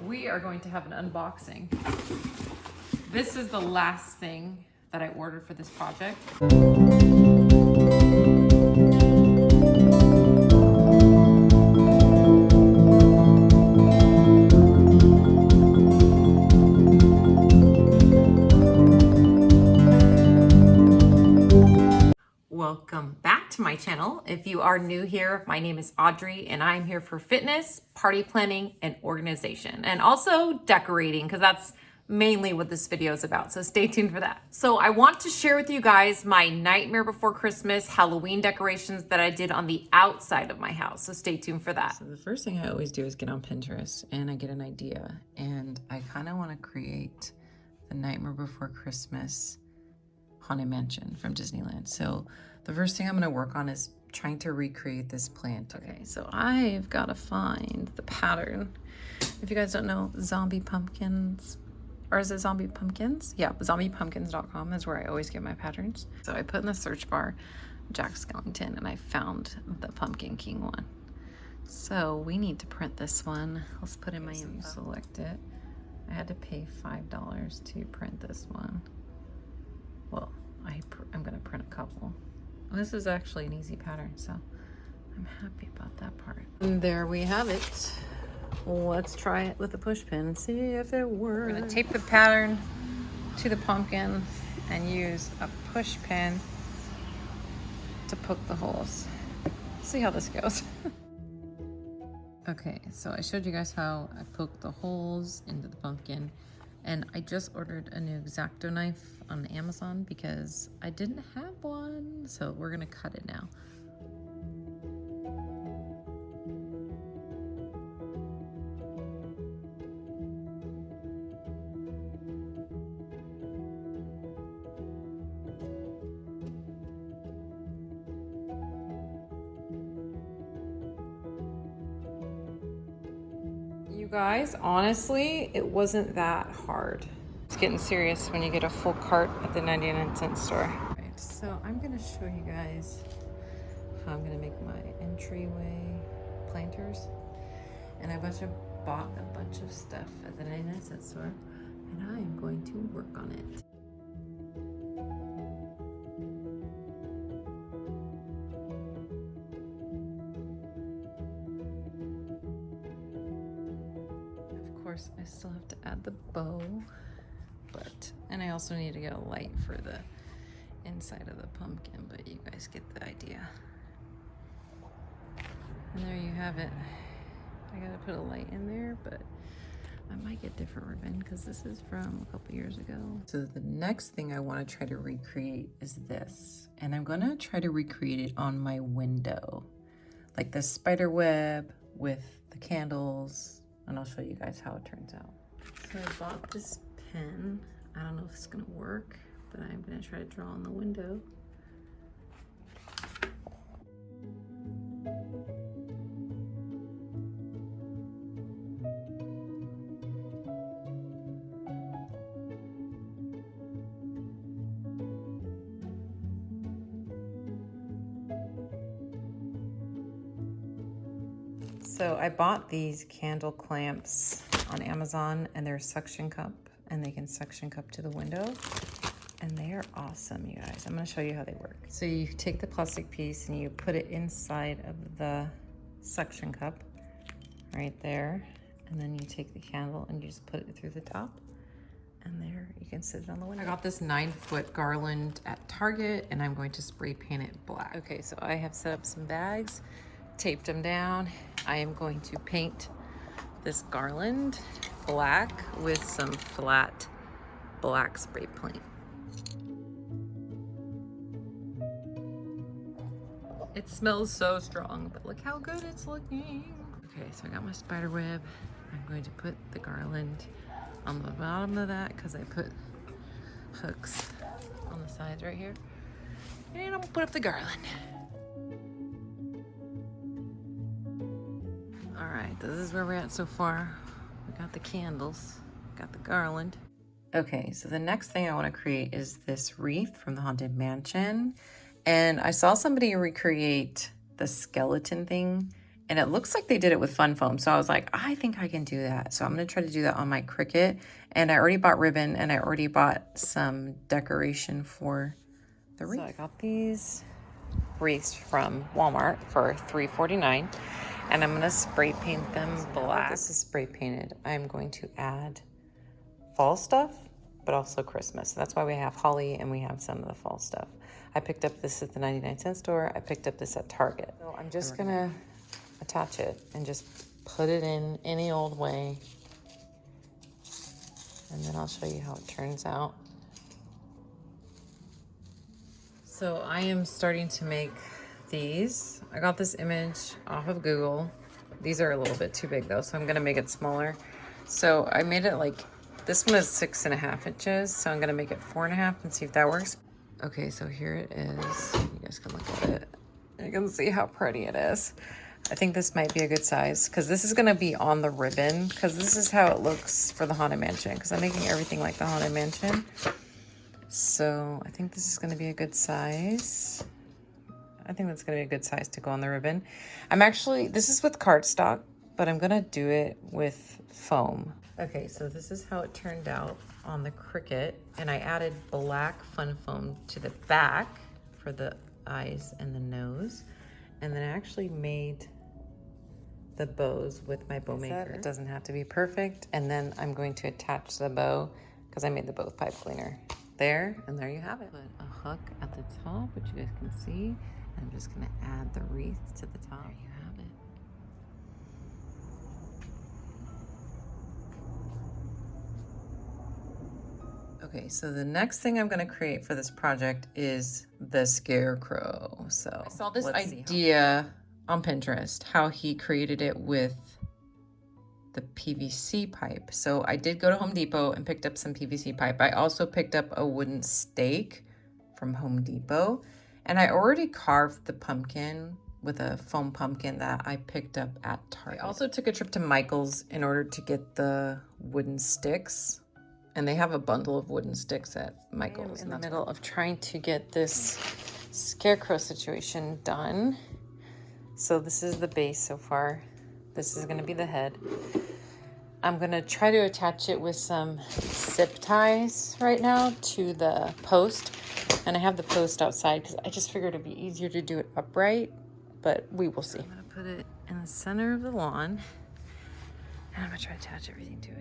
we are going to have an unboxing. This is the last thing that I ordered for this project. Welcome back to my channel. If you are new here, my name is Audrey and I'm here for fitness, party planning, and organization, and also decorating, because that's mainly what this video is about. So stay tuned for that. So I want to share with you guys my Nightmare Before Christmas Halloween decorations that I did on the outside of my house. So stay tuned for that. So the first thing I always do is get on Pinterest and I get an idea, and I kind of want to create the Nightmare Before Christmas Haunted Mansion from Disneyland. So the first thing I'm going to work on is trying to recreate this plant. Okay, so I've got to find the pattern. If you guys don't know, zombie pumpkins, or is it zombie pumpkins? Yeah, zombiepumpkins.com is where I always get my patterns. So I put in the search bar Jack Skellington and I found the Pumpkin King one. So we need to print this one. Let's put in my info. Select it. I had to pay $5 to print this one. Well, I'm gonna print a couple. This is actually an easy pattern, so I'm happy about that part. And there we have it. Let's try it with a push pin and see if it works. We're gonna tape the pattern to the pumpkin and use a push pin to poke the holes. See how this goes. Okay, so I showed you guys how I poked the holes into the pumpkin, and I just ordered a new X-Acto knife on Amazon because I didn't have one, so we're gonna cut it now. You guys, honestly, it wasn't that hard. It's getting serious when you get a full cart at the 99-cent store. All right, so I'm gonna show you guys how I'm gonna make my entryway planters. And I bought a bunch of stuff at the 99-cent store, and I am going to work on it. Of course, I still have to add the bow, and I also need to get a light for the inside of the pumpkin, but you guys get the idea. And there you have it. I gotta put a light in there, but I might get different ribbon because this is from a couple years ago. So the next thing I want to try to recreate is this, and I'm gonna try to recreate it on my window, like the spider web with the candles, and I'll show you guys how it turns out. So I bought this pen. I don't know if it's gonna work, but I'm gonna try to draw on the window. So I bought these candle clamps on Amazon, and they're a suction cup, and they can suction cup to the window, and they are awesome, you guys. I'm gonna show you how they work. So you take the plastic piece and you put it inside of the suction cup right there, and then you take the candle and you just put it through the top, and there you can sit it on the window. I got this 9-foot garland at Target, and I'm going to spray paint it black. Okay, so I have set up some bags, taped them down. I am going to paint this garland black with some flat black spray paint. It smells so strong, but look how good it's looking. Okay, so I got my spider web. I'm going to put the garland on the bottom of that because I put hooks on the sides right here. And I'm gonna put up the garland. All right, this is where we're at so far. We got the candles, got the garland. Okay, so the next thing I want to create is this wreath from the Haunted Mansion. And I saw somebody recreate the skeleton thing And it looks like they did it with fun foam. So I was like, I think I can do that. So I'm going to try to do that on my Cricut. And I already bought ribbon and I already bought some decoration for the wreath. So I got these wreaths from Walmart for $3.49. And I'm going to spray paint them black. This is spray painted. I'm going to add fall stuff, but also Christmas. That's why we have holly and we have some of the fall stuff. I picked up this at the 99-cent store. I picked up this at Target. So I'm just going to attach it and just put it in any old way. And then I'll show you how it turns out. So I am starting to make these. I got this image off of Google. These are a little bit too big though, so I'm gonna make it smaller. So I made it like, this one is 6.5 inches, so I'm gonna make it 4.5 and see if that works. Okay, so here it is. You guys can look at it. You can see how pretty it is. I think this might be a good size because this is gonna be on the ribbon because this is how it looks for the Haunted Mansion because I'm making everything like the Haunted Mansion. So I think this is gonna be a good size. I think that's gonna be a good size to go on the ribbon. This is with cardstock, but I'm gonna do it with foam. Okay, so this is how it turned out on the Cricut. And I added black fun foam to the back for the eyes and the nose. And then I actually made the bows with my bow maker. It doesn't have to be perfect. And then I'm going to attach the bow because I made the bow pipe cleaner. There, and there you have it. Put a hook at the top, which you guys can see. I'm just gonna add the wreath to the top. There you have it. Okay, so the next thing I'm gonna create for this project is the Scarecrow. So I saw this idea on Pinterest, how he created it with the PVC pipe. So I did go to Home Depot and picked up some PVC pipe. I also picked up a wooden stake from Home Depot. And I already carved the pumpkin with a foam pumpkin that I picked up at Target. I also took a trip to Michael's in order to get the wooden sticks. And they have a bundle of wooden sticks at Michael's. I'm in the middle of trying to get this Scarecrow situation done. So this is the base so far. This is gonna be the head. I'm gonna try to attach it with some zip ties right now to the post. And I have the post outside because I just figured it'd be easier to do it upright, but we will see. I'm gonna put it in the center of the lawn and I'm gonna try to attach everything to it.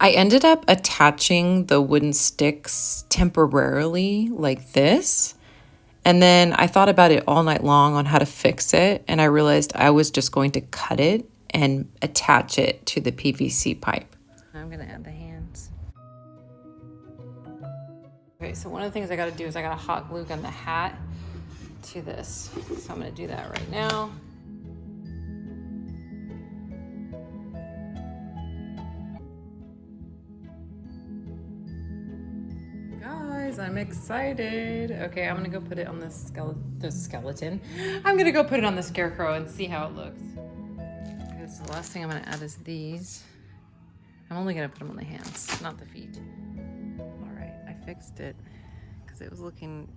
I ended up attaching the wooden sticks temporarily like this. And then I thought about it all night long on how to fix it. And I realized I was just going to cut it and attach it to the PVC pipe. I'm gonna add the hands. Okay, so one of the things I gotta do is I gotta hot glue gun the hat to this. So I'm gonna do that right now. Guys, I'm excited. Okay, I'm gonna go put it on the skeleton. I'm gonna go put it on the Scarecrow and see how it looks. Okay, so the last thing I'm gonna add is these. I'm only gonna put them on the hands, not the feet. All right, I fixed it because it was looking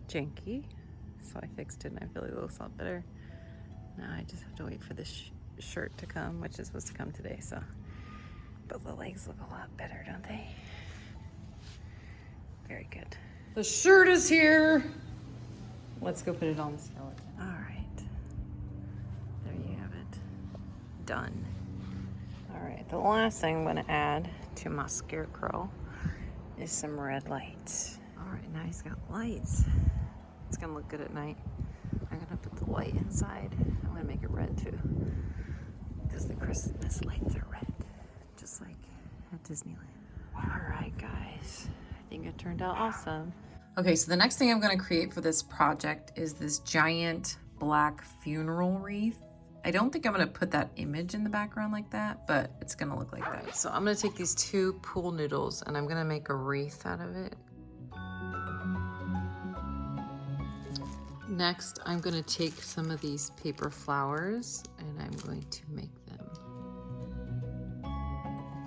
janky. So I fixed it and I feel like it looks a lot better. Now I just have to wait for this shirt to come, which is supposed to come today, so. But the legs look a lot better, don't they? Very good. The shirt is here. Let's go put it on the skeleton. All right, there you have it, done. All right, the last thing I'm gonna add to my Scarecrow is some red lights. All right, now he's got lights. It's gonna look good at night. I'm gonna put the light inside. I'm gonna make it red too, because the Christmas lights are red, just like at Disneyland. All right, guys, I think it turned out awesome. Okay, so the next thing I'm gonna create for this project is this giant black funeral wreath. I don't think I'm gonna put that image in the background like that, but it's gonna look like that. So I'm gonna take these 2 pool noodles and I'm gonna make a wreath out of it. Next, I'm gonna take some of these paper flowers and I'm going to make them.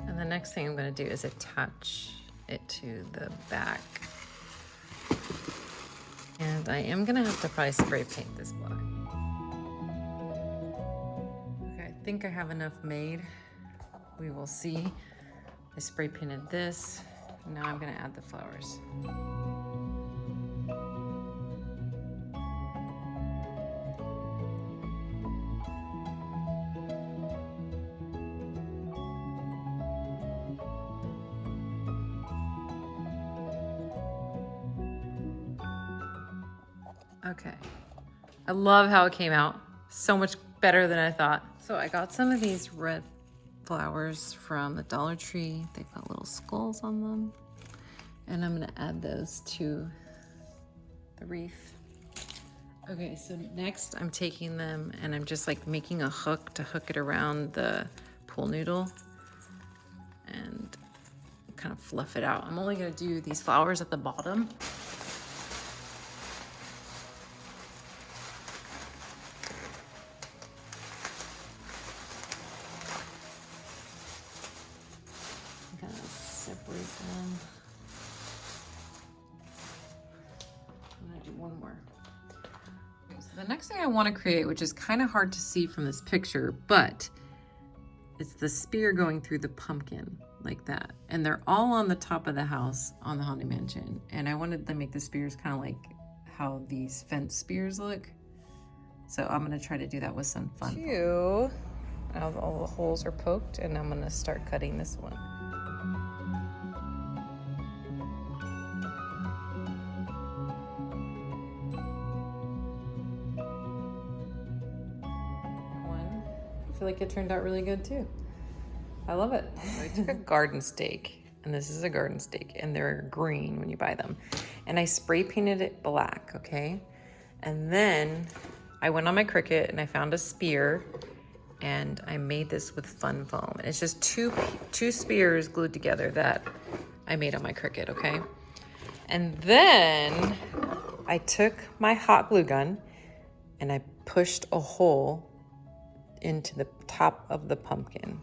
And the next thing I'm gonna do is attach it to the back. And I am gonna have to probably spray paint this black. Okay, I think I have enough made. We will see. I spray painted this. Now I'm gonna add the flowers. Okay, I love how it came out. So much better than I thought. So I got some of these red flowers from the Dollar Tree. They've got little skulls on them. And I'm gonna add those to the wreath. Okay, so next I'm taking them and I'm just like making a hook to hook it around the pool noodle and kind of fluff it out. I'm only gonna do these flowers at the bottom. Kind of separate them. I'm gonna do one more. Okay, so the next thing I want to create, which is kind of hard to see from this picture, but it's the spear going through the pumpkin like that. And they're all on the top of the house on the Haunted Mansion. And I wanted to make the spears kind of like how these fence spears look. So I'm gonna try to do that with some fun. Now all the holes are poked and I'm gonna start cutting this one. I feel like it turned out really good too. I love it. So I took a garden stake, and this is a garden stake, and they're green when you buy them. And I spray painted it black, okay? And then I went on my Cricut and I found a spear and I made this with fun foam. And it's just two spears glued together that I made on my Cricut, okay? And then I took my hot glue gun and I pushed a hole into the top of the pumpkin,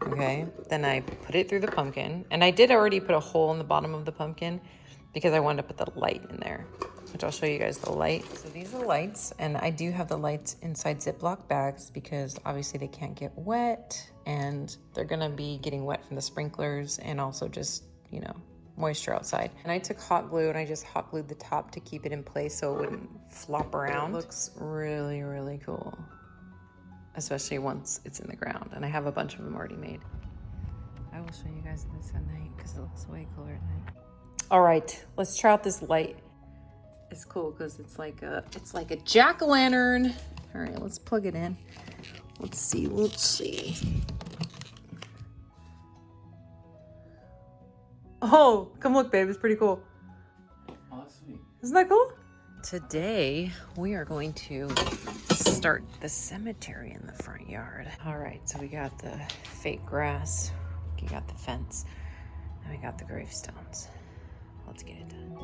okay? Then I put it through the pumpkin, and I did already put a hole in the bottom of the pumpkin because I wanted to put the light in there, which I'll show you guys the light. So these are lights, and I do have the lights inside Ziploc bags because obviously they can't get wet, and they're gonna be getting wet from the sprinklers and also just, you know, moisture outside. And I took hot glue and I just hot glued the top to keep it in place so it wouldn't flop around. It looks really, really cool, especially once it's in the ground. And I have a bunch of them already made. I will show you guys this at night because it looks way cooler at night. All right, let's try out this light. It's cool because it's like a jack-o'-lantern. All right, let's plug it in. Let's see. Oh, come look, babe, it's pretty cool. Oh, that's sweet. Isn't that cool? Today, we are going to start the cemetery in the front yard. All right, so we got the fake grass, we got the fence, and we got the gravestones. Let's get it done.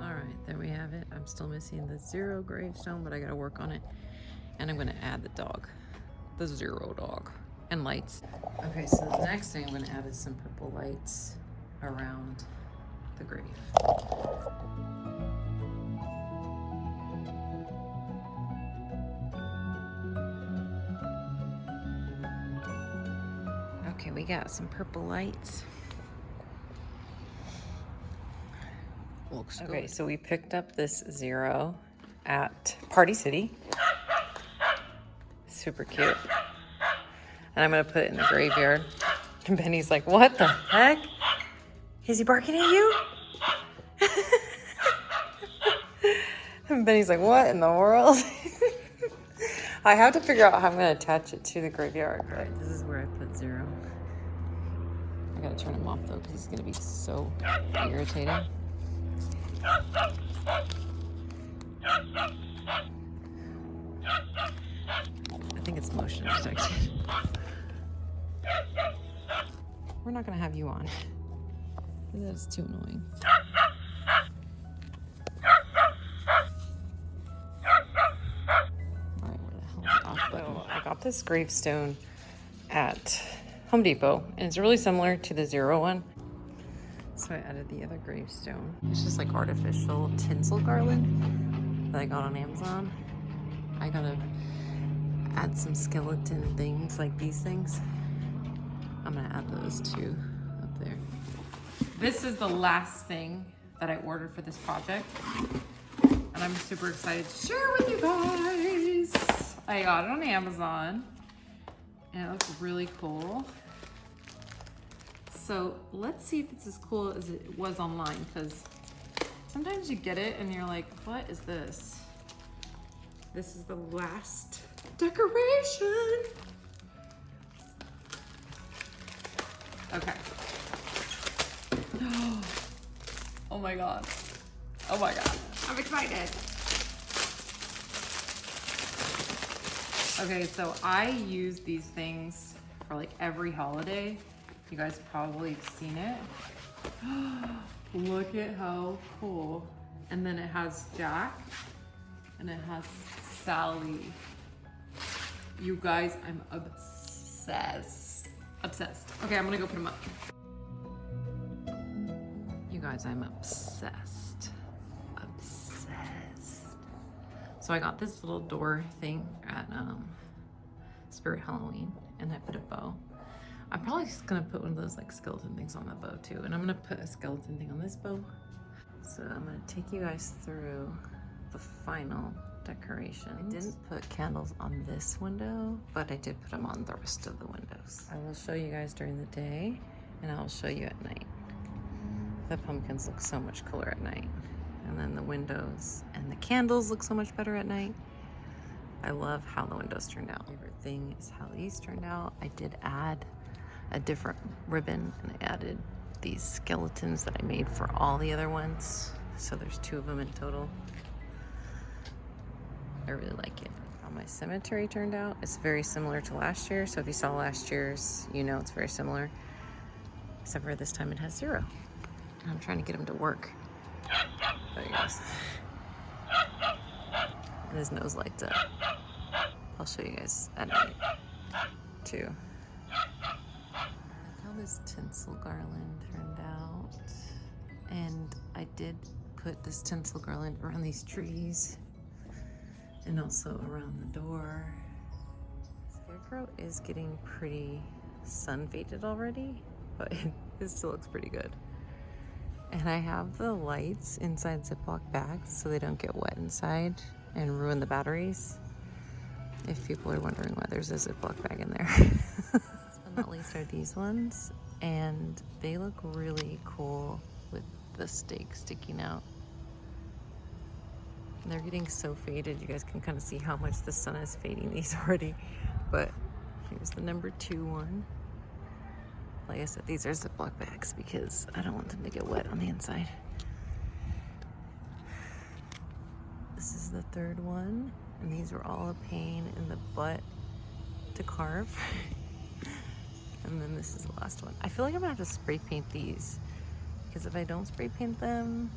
All right, there we have it. I'm still missing the 0 gravestone, but I gotta work on it. And I'm gonna add the dog, the 0 dog, and lights. Okay, so the next thing I'm gonna add is some purple lights around the grave. Okay, we got some purple lights. Looks good. Okay, so we picked up this 0 at Party City. Super cute. And I'm gonna put it in the graveyard. And Benny's like, what the heck? Is he barking at you? And Benny's like, what in the world? I have to figure out how I'm gonna attach it to the graveyard. But this is where I put 0. I gotta turn him off though, because he's gonna be so irritating. I think it's motion detected. We're not gonna have you on. That's too annoying. Got this gravestone at Home Depot, and it's really similar to the 0 one. So I added the other gravestone. It's just like artificial tinsel garland that I got on Amazon. I gotta add some skeleton things like these things. I'm gonna add those too up there. This is the last thing that I ordered for this project, and I'm super excited to share with you guys. I got it on Amazon, and it looks really cool. So let's see if it's as cool as it was online, because sometimes you get it and you're like, what is this? This is the last decoration. Okay. Oh my God. Oh my God. I'm excited. Okay, so I use these things for like every holiday. You guys probably have seen it. Look at how cool. And then it has Jack and it has Sally. You guys, I'm obsessed. Obsessed. Okay, I'm gonna go put them up. You guys, I'm obsessed. Obsessed. So I got this little door thing at Spirit Halloween, and I put a bow. I'm probably just gonna put one of those like skeleton things on that bow too, and I'm gonna put a skeleton thing on this bow. So I'm gonna take you guys through the final decoration. I didn't put candles on this window, but I did put them on the rest of the windows. I will show you guys during the day, and I'll show you at night. The pumpkins look so much cooler at night, and then the windows and the candles look so much better at night. I love how the windows turned out. My favorite thing is how these turned out. I did add a different ribbon, and I added these skeletons that I made for all the other ones. So there's 2 of them in total. I really like it. How my cemetery turned out, it's very similar to last year. So if you saw last year's, you know it's very similar. Except for this time it has 0. And I'm trying to get him to work. There he goes. And his nose lights up. I'll show you guys at night too. How this tinsel garland turned out. And I did put this tinsel garland around these trees and also around the door. Scarecrow is getting pretty sun faded already, but it still looks pretty good. And I have the lights inside Ziploc bags so they don't get wet inside and ruin the batteries. If people are wondering why there's a Ziploc bag in there. Last but not least are these ones, and they look really cool with the stake sticking out. And they're getting so faded, you guys can kind of see how much the sun is fading these already. But here's the number 2 one. Like I said, these are Ziploc bags because I don't want them to get wet on the inside. This is the 3rd one, and these were all a pain in the butt to carve. And then this is the last one. I feel like I'm gonna have to spray paint these, because if I don't spray paint them,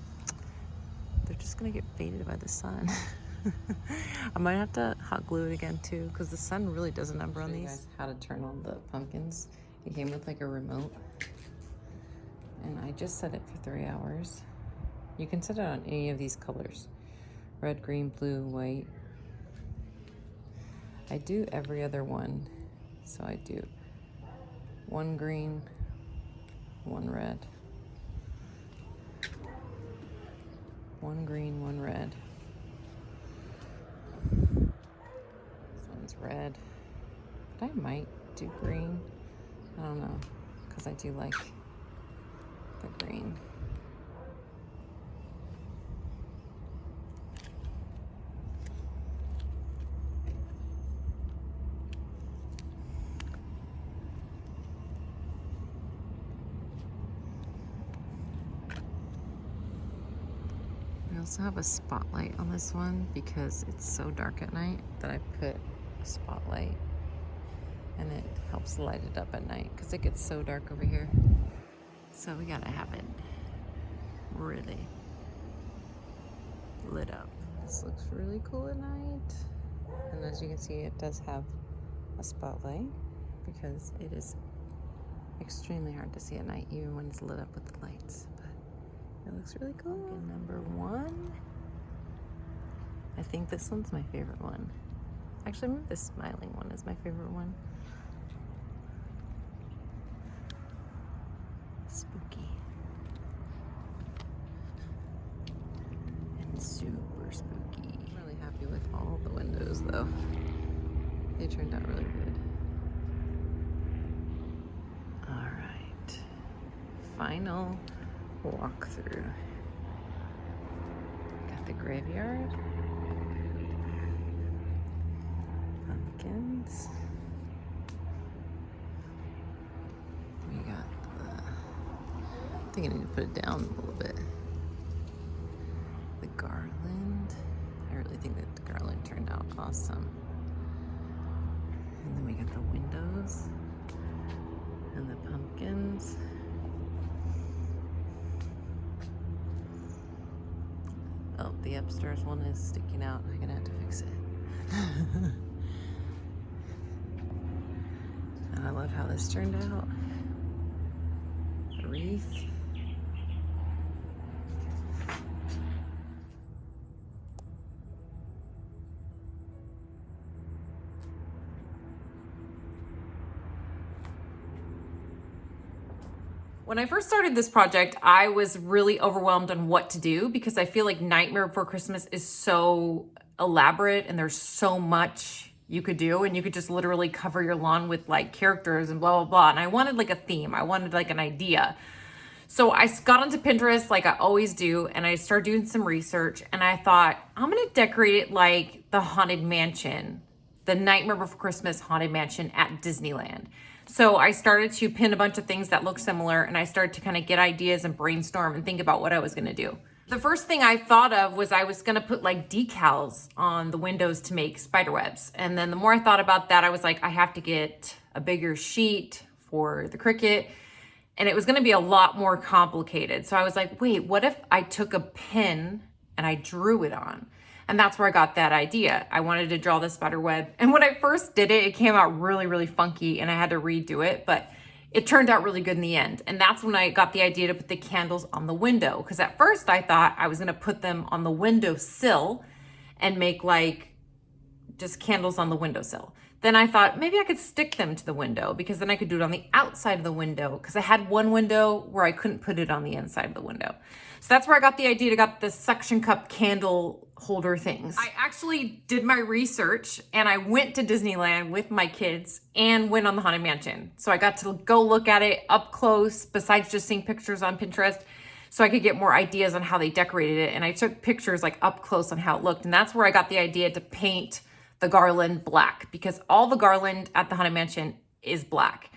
they're just gonna get faded by the sun. I might have to hot glue it again too, because the sun really does a number on these. Guys, how to turn on the pumpkins. It came with like a remote, and I just set it for 3 hours. You can set it on any of these colors: red, green, blue, white. I do every other one, so I do 1 green, 1 red, 1 green, 1 red. This one's red, but I might do green. I don't know, because I do like the green. I also have a spotlight on this one because it's so dark at night that I put a spotlight, and it helps light it up at night because it gets so dark over here. So we gotta have it really lit up. This looks really cool at night. And as you can see, it does have a spotlight because it is extremely hard to see at night even when it's lit up with the lights, but it looks really cool. Pumpkin number 1. I think this one's my favorite one. Actually, maybe the smiling one is my favorite one. Spooky. And super spooky. I'm really happy with all the windows though. They turned out really good. All right. Final walkthrough. Got the graveyard. Pumpkins. We got the, I think I need to put it down a little bit. The garland. I really think that the garland turned out awesome. And then we got the windows and the pumpkins. Oh, the upstairs one is sticking out. I'm gonna have to fix it. And I love how this turned out. Wreath. When I first started this project, I was really overwhelmed on what to do because I feel like Nightmare Before Christmas is so elaborate and there's so much you could do, and you could just literally cover your lawn with like characters and blah, blah, blah. And I wanted like a theme. I wanted like an idea. So I got onto Pinterest like I always do, and I started doing some research, and I thought, I'm gonna decorate it like the Haunted Mansion, the Nightmare Before Christmas Haunted Mansion at Disneyland. So I started to pin a bunch of things that look similar, and I started to kind of get ideas and brainstorm and think about what I was gonna do. The first thing I thought of was I was gonna put like decals on the windows to make spider webs. And then the more I thought about that, I was like, I have to get a bigger sheet for the Cricut, and it was gonna be a lot more complicated. So I was like, wait, what if I took a pin and I drew it on? And that's where I got that idea. I wanted to draw the spider web. And when I first did it, it came out really, really funky and I had to redo it, but it turned out really good in the end. And that's when I got the idea to put the candles on the window. Because at first I thought I was gonna put them on the windowsill and make like just candles on the windowsill. Then I thought maybe I could stick them to the window because then I could do it on the outside of the window because I had one window where I couldn't put it on the inside of the window. So that's where I got the idea to got the suction cup candle holder things. I actually did my research and I went to Disneyland with my kids and went on the Haunted Mansion. So I got to go look at it up close besides just seeing pictures on Pinterest, so I could get more ideas on how they decorated it. And I took pictures like up close on how it looked. And that's where I got the idea to paint the garland black because all the garland at the Haunted Mansion is black.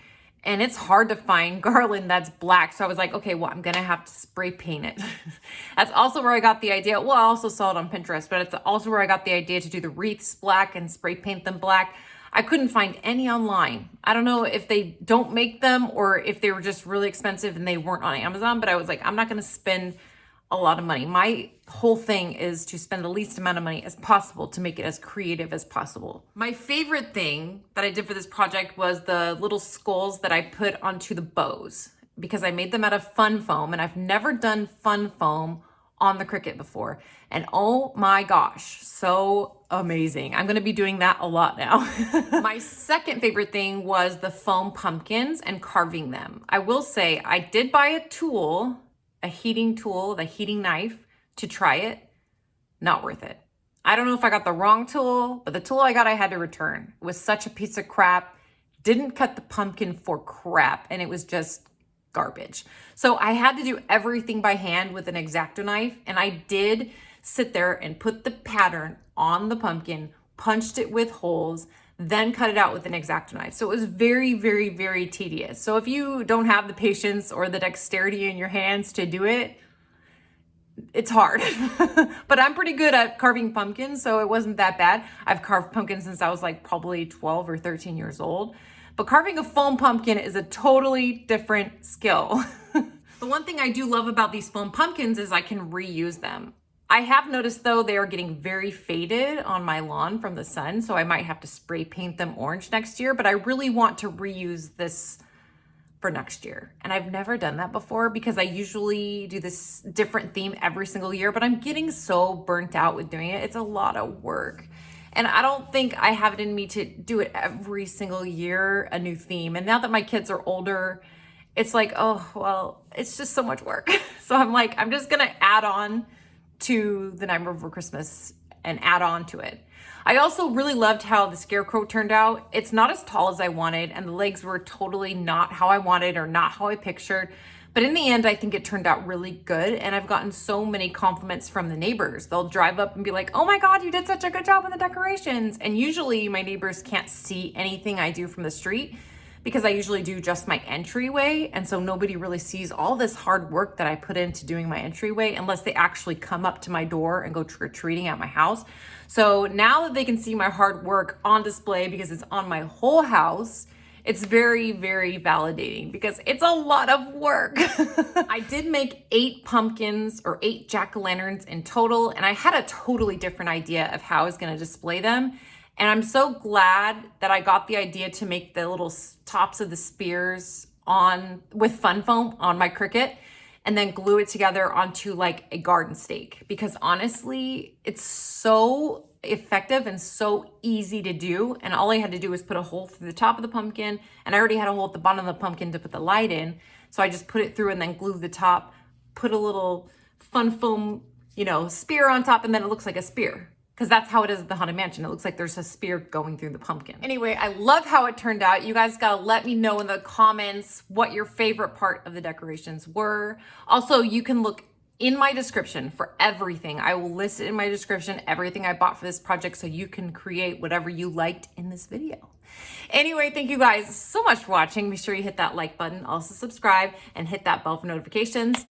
And it's hard to find garland that's black. So I was like, okay, well, I'm gonna have to spray paint it. That's also where I got the idea. Well, I also saw it on Pinterest, but it's also where I got the idea to do the wreaths black and spray paint them black. I couldn't find any online. I don't know if they don't make them or if they were just really expensive and they weren't on Amazon, but I was like, I'm not gonna spend a lot of money. My whole thing is to spend the least amount of money as possible to make it as creative as possible. My favorite thing that I did for this project was the little skulls that I put onto the bows because I made them out of fun foam, and I've never done fun foam on the Cricut before. And oh my gosh, so amazing. I'm gonna be doing that a lot now. My second favorite thing was the foam pumpkins and carving them. I will say I did buy a tool, a heating tool, the heating knife, to try it. Not worth it. I don't know if I got the wrong tool, but the tool I got I had to return. It was such a piece of crap. Didn't cut the pumpkin for crap, and it was just garbage. So I had to do everything by hand with an X-Acto knife, and I did sit there and put the pattern on the pumpkin, punched it with holes, then cut it out with an X-Acto knife. So it was very, very, very tedious. So if you don't have the patience or the dexterity in your hands to do it, it's hard. But I'm pretty good at carving pumpkins, so it wasn't that bad. I've carved pumpkins since I was like probably 12 or 13 years old. But carving a foam pumpkin is a totally different skill. The one thing I do love about these foam pumpkins is I can reuse them. I have noticed though, they are getting very faded on my lawn from the sun. So I might have to spray paint them orange next year, but I really want to reuse this for next year. And I've never done that before because I usually do this different theme every single year, but I'm getting so burnt out with doing it. It's a lot of work. And I don't think I have it in me to do it every single year, a new theme. And now that my kids are older, it's like, oh, well, it's just so much work. So I'm like, I'm just gonna add on to the Nightmare Before Christmas and add on to it. I also really loved how the Scarecrow turned out. It's not as tall as I wanted, and the legs were totally not how I wanted or not how I pictured. But in the end, I think it turned out really good. And I've gotten so many compliments from the neighbors. They'll drive up and be like, oh my God, you did such a good job on the decorations. And usually my neighbors can't see anything I do from the street because I usually do just my entryway. And so nobody really sees all this hard work that I put into doing my entryway unless they actually come up to my door and go trick-or-treating at my house. So now that they can see my hard work on display because it's on my whole house, it's very, very validating because it's a lot of work. I did make 8 pumpkins or 8 jack-o'-lanterns in total, and I had a totally different idea of how I was gonna display them. And I'm so glad that I got the idea to make the little tops of the spears on with fun foam on my Cricut and then glue it together onto like a garden stake, because honestly, it's so effective and so easy to do. And all I had to do was put a hole through the top of the pumpkin, and I already had a hole at the bottom of the pumpkin to put the light in. So I just put it through and then glued the top, put a little fun foam, spear on top, and then it looks like a spear. Because that's how it is at the Haunted Mansion. It looks like there's a spear going through the pumpkin. Anyway, I love how it turned out. You guys gotta let me know in the comments what your favorite part of the decorations were. Also, you can look in my description for everything. I will list it in my description, everything I bought for this project, so you can create whatever you liked in this video. Anyway, thank you guys so much for watching. Be sure you hit that like button, also subscribe, and hit that bell for notifications.